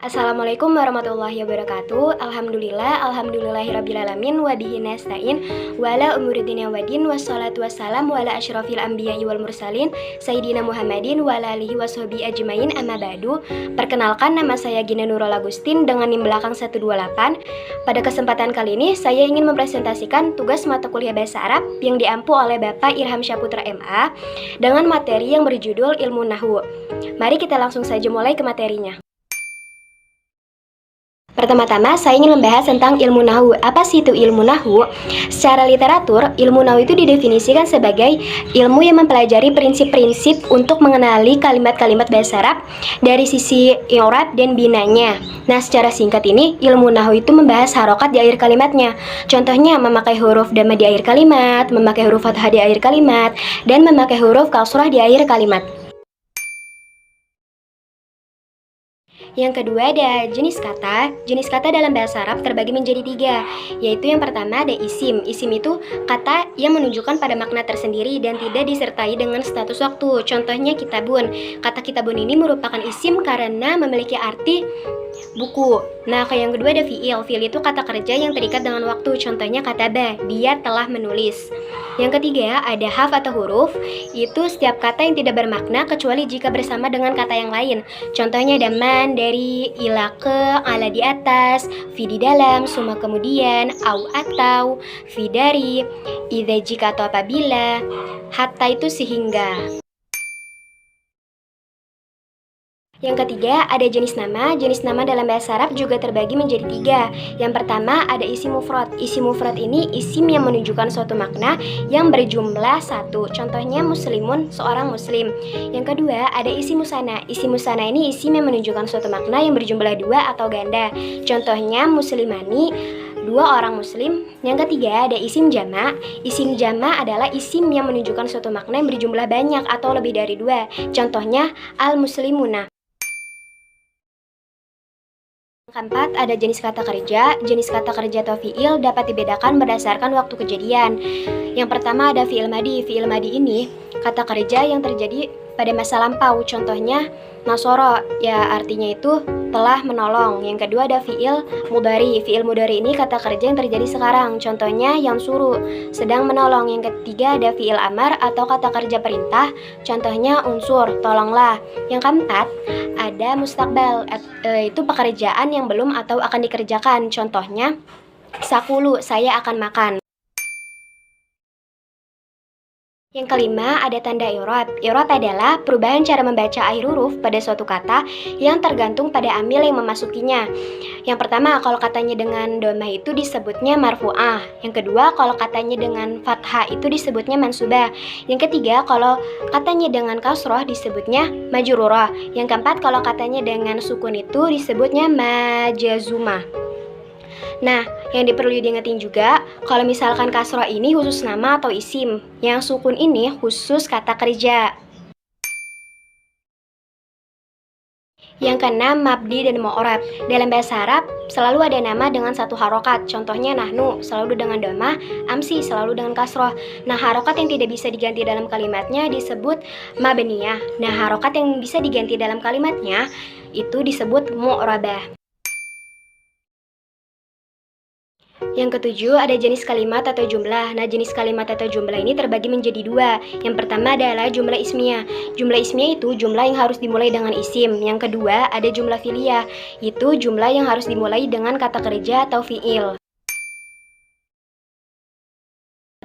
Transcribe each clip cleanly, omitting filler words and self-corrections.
Assalamualaikum warahmatullahi wabarakatuh. Alhamdulillahirrabbilalamin. Wabihi nasta'in. Wala umuriddin wadin. Wassalatu wassalamu ala asyrafil anbiya'i wal mursalin Sayyidina Muhammadin wa ala alihi washabihi ajmain. Amma ba'du. Perkenalkan, nama saya Gina Nurul Agustin dengan NIM belakang 128. Pada kesempatan kali ini saya ingin mempresentasikan tugas mata kuliah Bahasa Arab yang diampu oleh Bapak Irham Syaputra MA dengan materi yang berjudul Ilmu Nahwu. Mari kita langsung saja mulai ke materinya. Pertama-tama, saya ingin membahas tentang ilmu nahwu. Apa sih itu ilmu nahwu? Secara literatur, ilmu nahwu itu didefinisikan sebagai ilmu yang mempelajari prinsip-prinsip untuk mengenali kalimat-kalimat bahasa Arab dari sisi i'rab dan binanya. Nah, secara singkat ini, ilmu nahwu itu membahas harokat di akhir kalimatnya. Contohnya, memakai huruf dhamma di akhir kalimat, memakai huruf fathah di akhir kalimat, dan memakai huruf kasrah di akhir kalimat. Yang kedua ada jenis kata. Jenis kata dalam bahasa Arab terbagi menjadi 3, yaitu yang pertama ada isim. Isim itu kata yang menunjukkan pada makna tersendiri dan tidak disertai dengan status waktu. Contohnya kitabun. Kata kitabun ini merupakan isim karena memiliki arti buku. Nah, yang kedua ada fi'il. Fi'il itu kata kerja yang terikat dengan waktu. Contohnya kataba, dia telah menulis. Yang ketiga ada harf atau huruf. Itu setiap kata yang tidak bermakna kecuali jika bersama dengan kata yang lain. Contohnya ada man, dari, ila ke, ala di atas, fi di dalam, suma kemudian, au atau, fi dari, idza jika atau apabila, hatta itu sehingga. Yang ketiga ada jenis nama. Jenis nama dalam bahasa Arab juga terbagi menjadi 3. Yang pertama ada isim mufrad. Isim mufrad ini isim yang menunjukkan suatu makna yang berjumlah 1. Contohnya muslimun, seorang muslim. Yang kedua ada isim musanna. Isim musanna ini isim yang menunjukkan suatu makna yang berjumlah 2 atau ganda. Contohnya muslimani, 2 orang muslim. Yang ketiga ada isim jama'. Isim jama' adalah isim yang menunjukkan suatu makna yang berjumlah banyak atau lebih dari 2. Contohnya al-muslimuna. Keempat, ada jenis kata kerja. Jenis kata kerja atau fi'il dapat dibedakan berdasarkan waktu kejadian. Yang pertama ada fi'il madi. Fi'il madi ini kata kerja yang terjadi pada masa lampau. Contohnya nasoro, ya artinya itu telah menolong. Yang kedua ada fi'il mudhari. Fi'il mudhari ini kata kerja yang terjadi sekarang. Contohnya yang suruh, sedang menolong. Yang ketiga ada fi'il amar atau kata kerja perintah. Contohnya unsur, tolonglah. Yang keempat ada mustakbal, itu pekerjaan yang belum atau akan dikerjakan. Contohnya sakulu, saya akan makan. Yang kelima ada tanda i'rab. I'rab adalah perubahan cara membaca akhir huruf pada suatu kata yang tergantung pada amil yang memasukinya. Yang pertama, kalau katanya dengan dhammah itu disebutnya marfu'ah. Yang kedua, kalau katanya dengan fathah itu disebutnya mansubah. Yang ketiga, kalau katanya dengan kasroh disebutnya majrurah. Yang keempat, kalau katanya dengan sukun itu disebutnya majazumah. Nah, yang perlu diingetin juga, kalau misalkan kasroh ini khusus nama atau isim, yang sukun ini khusus kata kerja. Yang keenam, mabdi dan mu'rab. Dalam bahasa Arab, selalu ada nama dengan satu harokat. Contohnya nahnu, selalu dengan dhammah, amsi, selalu dengan kasroh. Nah, harokat yang tidak bisa diganti dalam kalimatnya disebut mabniyah. Nah, harokat yang bisa diganti dalam kalimatnya itu disebut mu'rabah. Yang ketujuh ada jenis kalimat atau jumlah. Nah, jenis kalimat atau jumlah ini terbagi menjadi 2. Yang pertama adalah jumlah ismiyah. Jumlah ismiyah itu jumlah yang harus dimulai dengan isim. Yang kedua ada jumlah fi'liyah, itu jumlah yang harus dimulai dengan kata kerja atau fi'il.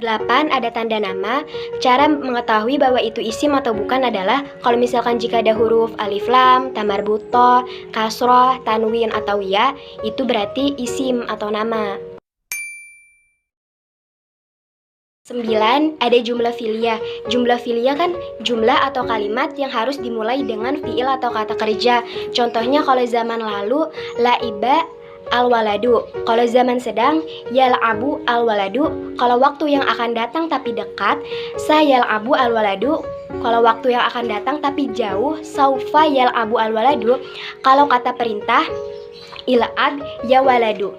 8 ada tanda nama. Cara mengetahui bahwa itu isim atau bukan adalah kalau misalkan jika ada huruf alif lam, ta marbutoh, kasroh, tanwin atau ya, itu berarti isim atau nama. 9 ada jumlah fi'liyah. Jumlah fi'liyah kan jumlah atau kalimat yang harus dimulai dengan fi'il atau kata kerja. Contohnya kalau zaman lalu laiba al-waladu. Kalau zaman sedang yal'abu al-waladu. Kalau waktu yang akan datang tapi dekat sayal'abu al-waladu. Kalau waktu yang akan datang tapi jauh saufa yal'abu al-waladu. Kalau kata perintah il'ab ya waladu.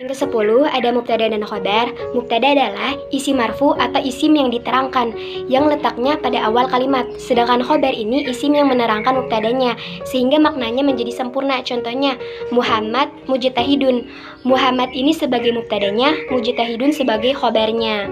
Yang ke-10 ada mubtada dan khobar. Mubtada adalah isim marfu atau isim yang diterangkan yang letaknya pada awal kalimat. Sedangkan khobar ini isim yang menerangkan mubtadanya sehingga maknanya menjadi sempurna. Contohnya Muhammad mujtahidun. Muhammad ini sebagai mubtadanya, mujtahidun sebagai khobarnya.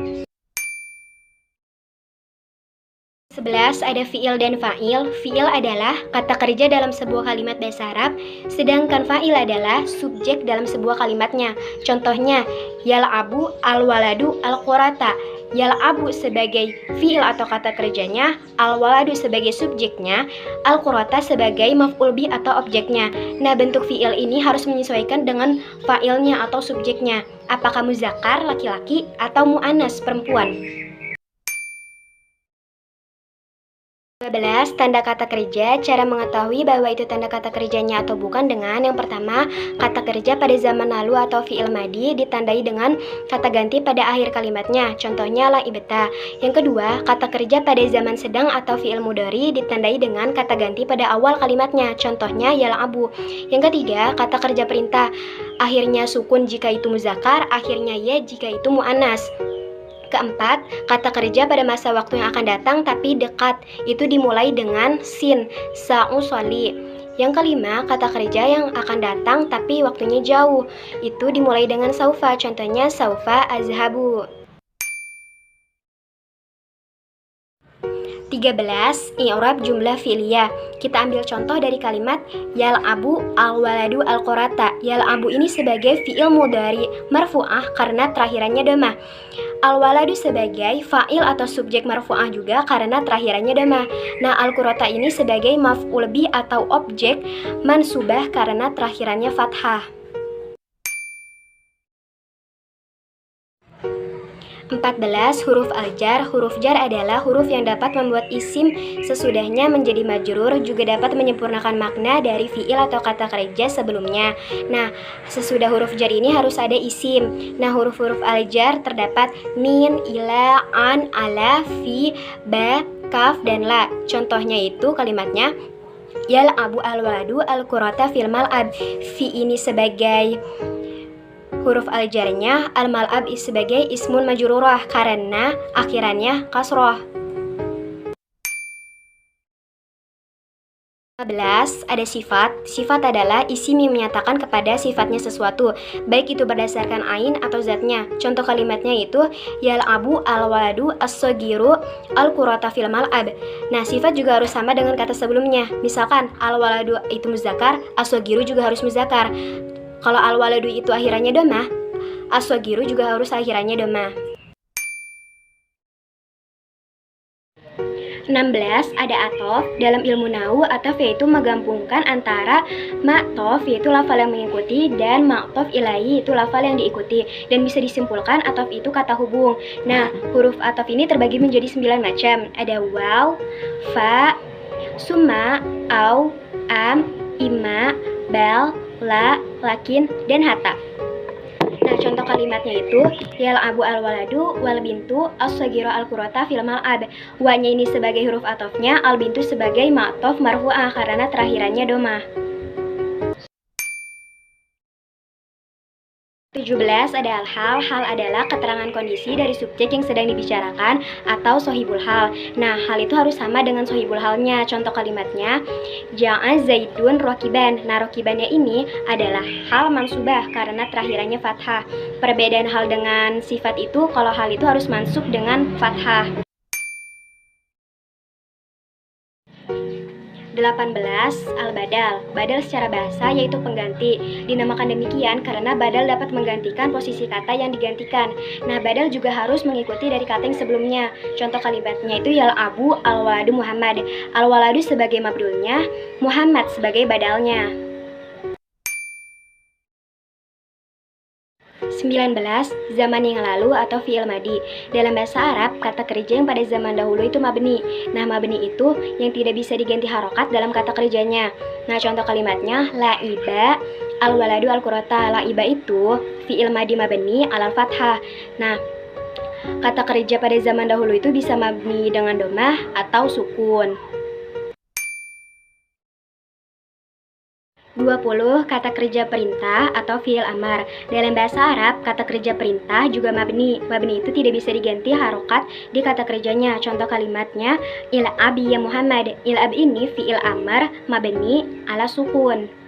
11 ada fi'il dan fa'il. Fi'il adalah kata kerja dalam sebuah kalimat bahasa Arab, sedangkan fa'il adalah subjek dalam sebuah kalimatnya. Contohnya, yal'abu al-waladu al-qurata. Yal'abu sebagai fi'il atau kata kerjanya, al-waladu sebagai subjeknya, al-qurata sebagai maf'ul bih atau objeknya. Nah, bentuk fi'il ini harus menyesuaikan dengan fa'ilnya atau subjeknya. Apakah muzakkar laki-laki atau mu'annas perempuan? 12. Tanda kata kerja. Cara mengetahui bahwa itu tanda kata kerjanya atau bukan dengan yang pertama, kata kerja pada zaman lalu atau fi'il madi ditandai dengan kata ganti pada akhir kalimatnya. Contohnya la'ibta. Yang kedua, kata kerja pada zaman sedang atau fi'il mudhari ditandai dengan kata ganti pada awal kalimatnya. Contohnya yal'abu. Yang ketiga, kata kerja perintah. Akhirnya sukun jika itu muzakkar, akhirnya ya jika itu mu'annas. Keempat, kata kerja pada masa waktu yang akan datang tapi dekat, itu dimulai dengan sin, sa'usoli. Yang kelima, kata kerja yang akan datang tapi waktunya jauh, itu dimulai dengan saufa, contohnya saufa azhabu. 13. I'rab jumlah fi'liyah. Kita ambil contoh dari kalimat yal'abu al-waladu al-qurata. Yal'abu ini sebagai fi'il mudhari marfu'ah karena terakhirannya dhamma. Al-waladu sebagai fa'il atau subjek marfu'ah juga karena terakhirannya dhamma. Nah, al-qurata ini sebagai maf'ul bih atau objek mansubah karena terakhirannya fathah. 14. Huruf al-jar. Huruf jar adalah huruf yang dapat membuat isim sesudahnya menjadi majrur, juga dapat menyempurnakan makna dari fi'il atau kata kerja sebelumnya. Nah, sesudah huruf jar ini harus ada isim. Nah, huruf-huruf al-jar terdapat min, ila, an, ala, fi, ba, kaf, dan la. Contohnya itu kalimatnya yal'abu al-waladu al-qurata fil mal'ab. Fi ini sebagai huruf al-jarnya, al-mal'ab sebagai ismun majrurah karena akhirannya kasroh. 15. Ada sifat. Sifat adalah isim yang menyatakan kepada sifatnya sesuatu, baik itu berdasarkan ain atau zatnya. Contoh kalimatnya itu yal'abu al-waladu as-sagiru al-qurata fil mal'ab. Nah, sifat juga harus sama dengan kata sebelumnya. Misalkan al-waladu itu muzakkar, as-sagiru juga harus muzakkar. Kalau al-waladu itu akhirannya dhamma, as-sagiru juga harus akhirannya dhamma. 16. Ada atof. Dalam ilmu nahwu, atof yaitu menggabungkan antara ma'tof yaitu lafal yang mengikuti dan ma'tof ilahi yaitu lafal yang diikuti, dan bisa disimpulkan atof itu kata hubung. Nah, huruf atof ini terbagi menjadi 9 macam. Ada waw, fa, summa, au, am, ima, bal, la, lakin, dan hatta. Nah, contoh kalimatnya itu yal'abu al-waladu wal bintu as-sagira al-qurata fil mal'ab. Wa-nya ini sebagai huruf atofnya, al-bintu sebagai ma'tof marfu'ah karena terakhirannya dhamma. 17. Ada al-hal. Hal adalah keterangan kondisi dari subjek yang sedang dibicarakan atau sohibul hal. Nah, hal itu harus sama dengan sohibul halnya. Contoh kalimatnya ja'a zaidun rokiban. Nah, rokibannya ini adalah hal mansubah karena terakhirannya fathah. Perbedaan hal dengan sifat itu, kalau hal itu harus mansub dengan fathah. 18. Al-badal. Badal secara bahasa yaitu pengganti. Dinamakan demikian karena badal dapat menggantikan posisi kata yang digantikan. Nah, badal juga harus mengikuti dari kata yang sebelumnya. Contoh kalimatnya itu yal'abu al-waladu Muhammad. Al-waladu sebagai mabdulnya, Muhammad sebagai badalnya. 19. Zaman yang lalu atau fi'il madi. Dalam bahasa Arab, kata kerja yang pada zaman dahulu itu mabni. Nah, mabni itu yang tidak bisa diganti harokat dalam kata kerjanya. Nah, contoh kalimatnya la'iba al-waladu al-qurata. La'iba itu fi'il madi mabni alal fathah. Nah, kata kerja pada zaman dahulu itu bisa mabni dengan dhammah atau sukun. 20. Kata kerja perintah atau fi'il amar. Dalam bahasa Arab, kata kerja perintah juga mabni. Mabni itu tidak bisa diganti harokat di kata kerjanya. Contoh kalimatnya, il'ab ya Muhammad. Il'ab ini fi'il amar mabni ala sukun.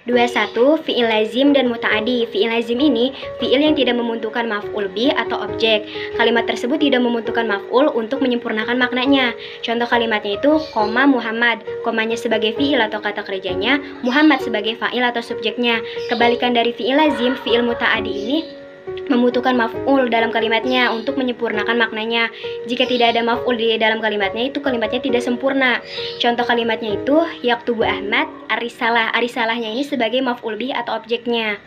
21. Fi'il lazim dan muta'adi. Fi'il lazim ini fi'il yang tidak membutuhkan maf'ul bi atau objek. Kalimat tersebut tidak membutuhkan maf'ul untuk menyempurnakan maknanya. Contoh kalimatnya itu koma Muhammad. Komanya sebagai fi'il atau kata kerjanya, Muhammad sebagai fa'il atau subjeknya. Kebalikan dari fi'il lazim, fi'il muta'adi ini membutuhkan maf'ul dalam kalimatnya untuk menyempurnakan maknanya. Jika tidak ada maf'ul di dalam kalimatnya, itu kalimatnya tidak sempurna. Contoh kalimatnya itu yaktubu Ahmad arisalah. Arisalahnya ini sebagai maf'ul bih atau objeknya.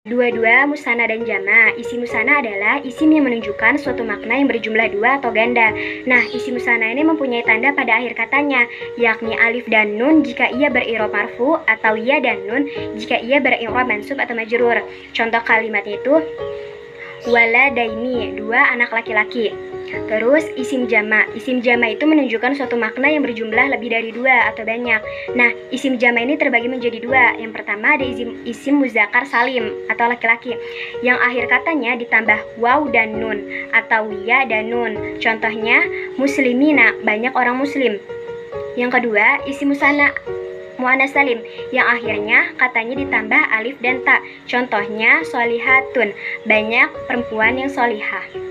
22. Musanna dan jama. Isim musanna adalah isim yang menunjukkan suatu makna yang berjumlah dua atau ganda. Nah, isim musanna ini mempunyai tanda pada akhir katanya, yakni alif dan nun jika ia berirob marfu atau ya dan nun jika ia berirob mansub atau majrur. Contoh kalimatnya itu waladaini, dua anak laki-laki. Terus isim jama. Isim jama itu menunjukkan suatu makna yang berjumlah lebih dari dua atau banyak. Nah, isim jama ini terbagi menjadi dua. Yang pertama ada isim muzakkar salim atau laki-laki, yang akhir katanya ditambah waw dan nun atau ya dan nun. Contohnya muslimina, banyak orang muslim. Yang kedua isim musanna muannas salim, yang akhirnya katanya ditambah alif dan ta. Contohnya solihatun, banyak perempuan yang solihah.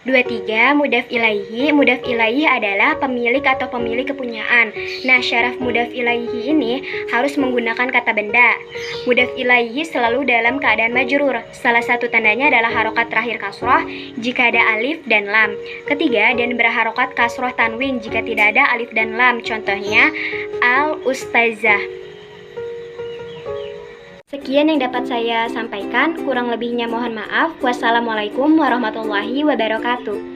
23. Mudhaf ilaihi. Mudhaf ilaihi adalah pemilik atau pemilik kepunyaan. Nah, syaraf mudhaf ilaihi ini harus menggunakan kata benda. Mudhaf ilaihi selalu dalam keadaan majrur. Salah satu tandanya adalah harokat terakhir kasroh jika ada alif dan lam. Ketiga, dan berharokat kasroh tanwin jika tidak ada alif dan lam. Contohnya al-ustazah. Sekian yang dapat saya sampaikan, kurang lebihnya mohon maaf. Wassalamualaikum warahmatullahi wabarakatuh.